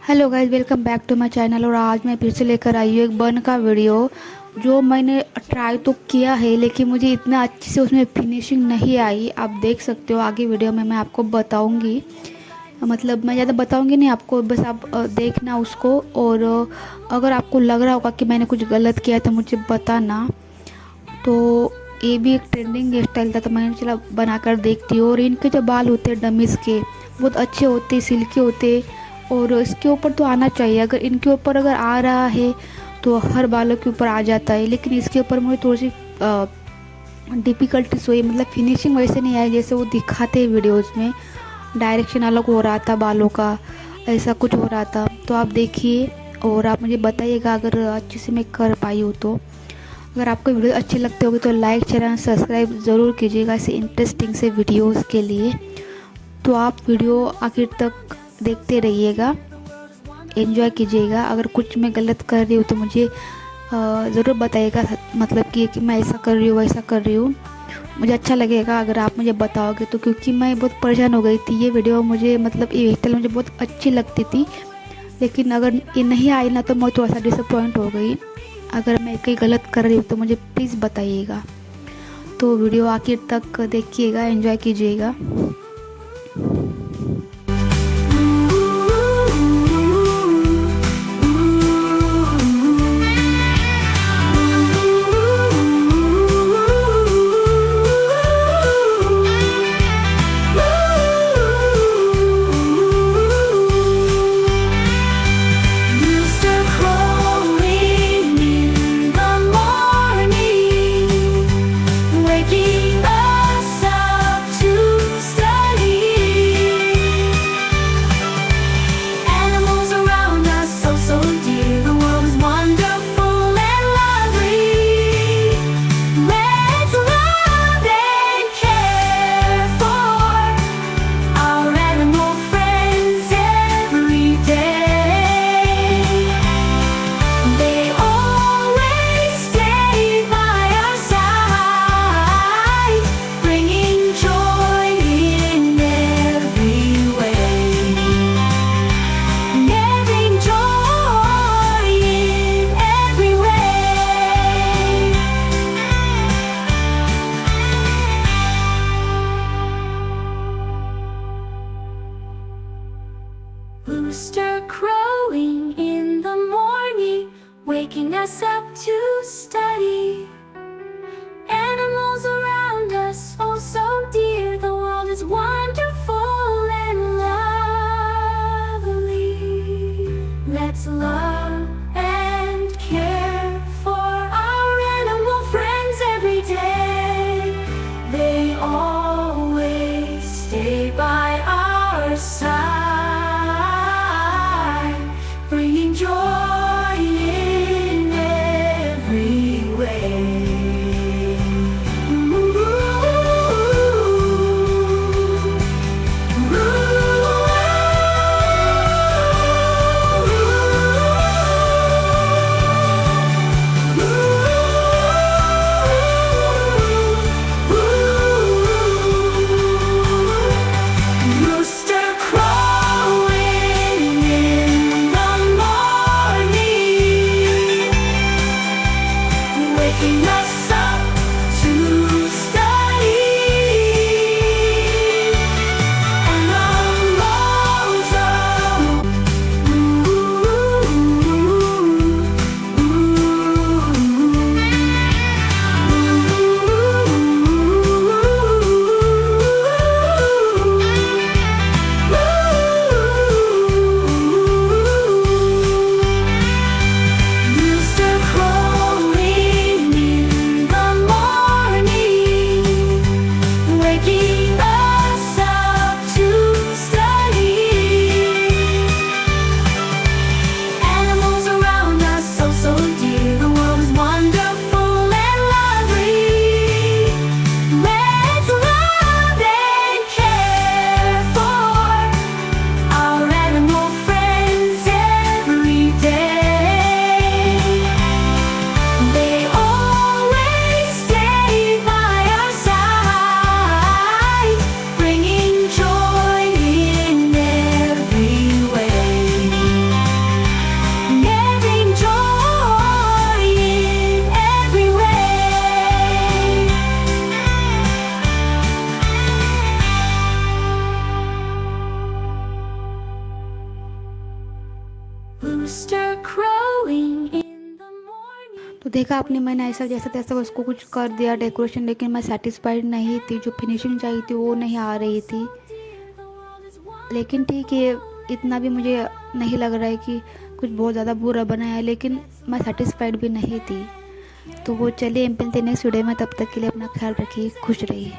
Hello guys, welcome back to my channel. और आज मैं फिर से लेकर आई हूँ एक बन का वीडियो जो मैंने ट्राई तो किया है, लेकिन मुझे इतना अच्छे से उसमें फिनिशिंग नहीं आई। आप देख सकते हो आगे वीडियो में मैं आपको बताऊंगी। मतलब मैं ज़्यादा बताऊंगी नहीं आपको, बस आप देखना उसको। और अगर आपको लग रहा होगा कि मैंने कुछ गलत किया है तो मुझे बताना। तो ये भी एक ट्रेंडिंग हेयर स्टाइल था, तो मैंने चला बना कर देखती हूँ। और इनके जो बाल होते हैं डमीज़ के, बहुत अच्छे होते, सिल्की होते। और इसके ऊपर तो आना चाहिए, अगर इनके ऊपर अगर आ रहा है तो हर बालों के ऊपर आ जाता है। लेकिन इसके ऊपर मुझे थोड़ी सी डिफ़िकल्टीज हुई, मतलब फिनिशिंग वैसे नहीं आई जैसे वो दिखाते हैं वीडियोज़ में। डायरेक्शन अलग हो रहा था बालों का, ऐसा कुछ हो रहा था। तो आप देखिए और आप मुझे बताइएगा अगर अच्छे से मैं कर पाई हूँ तो। अगर आपको वीडियो अच्छे लगते होंगे तो लाइक चैनल सब्सक्राइब ज़रूर कीजिएगा ऐसे इंटरेस्टिंग से वीडियोस के लिए। तो आप वीडियो आखिर तक देखते रहिएगा, एंजॉय कीजिएगा। अगर कुछ मैं गलत कर रही हूँ तो मुझे ज़रूर बताइएगा, मतलब कि मैं ऐसा कर रही हूँ वैसा कर रही हूँ। मुझे अच्छा लगेगा अगर आप मुझे बताओगे तो, क्योंकि मैं बहुत परेशान हो गई थी। ये वीडियो मुझे, मतलब ये स्टाइल मुझे बहुत अच्छी लगती थी, लेकिन अगर ये नहीं आई ना तो मैं थोड़ा सा डिसअपॉइंट हो गई। अगर मैं कहीं गलत कर रही हूँ तो मुझे प्लीज़ बताइएगा। तो वीडियो आखिर तक देखिएगा, एंजॉय कीजिएगा। Rooster crowing in the morning, waking us up to study. Animals around us, oh so dear, the world is wonderful and lovely. Let's love and care for our animal friends every day. They always stay by our side, bringing joy in every way. तो देखा आपने, मैंने ऐसा जैसा तैसा उसको कुछ कर दिया डेकोरेशन, लेकिन मैं सेटिस्फाइड नहीं थी। जो फिनिशिंग चाहिए थी वो नहीं आ रही थी। लेकिन ठीक है, इतना भी मुझे नहीं लग रहा है कि कुछ बहुत ज़्यादा बुरा बनाया है, लेकिन मैं सेटिस्फाइड भी नहीं थी। तो वो चलिए मिलते नेक्स्ट वीडियो में, तब तक के लिए अपना ख्याल रखिए, खुश रहिए।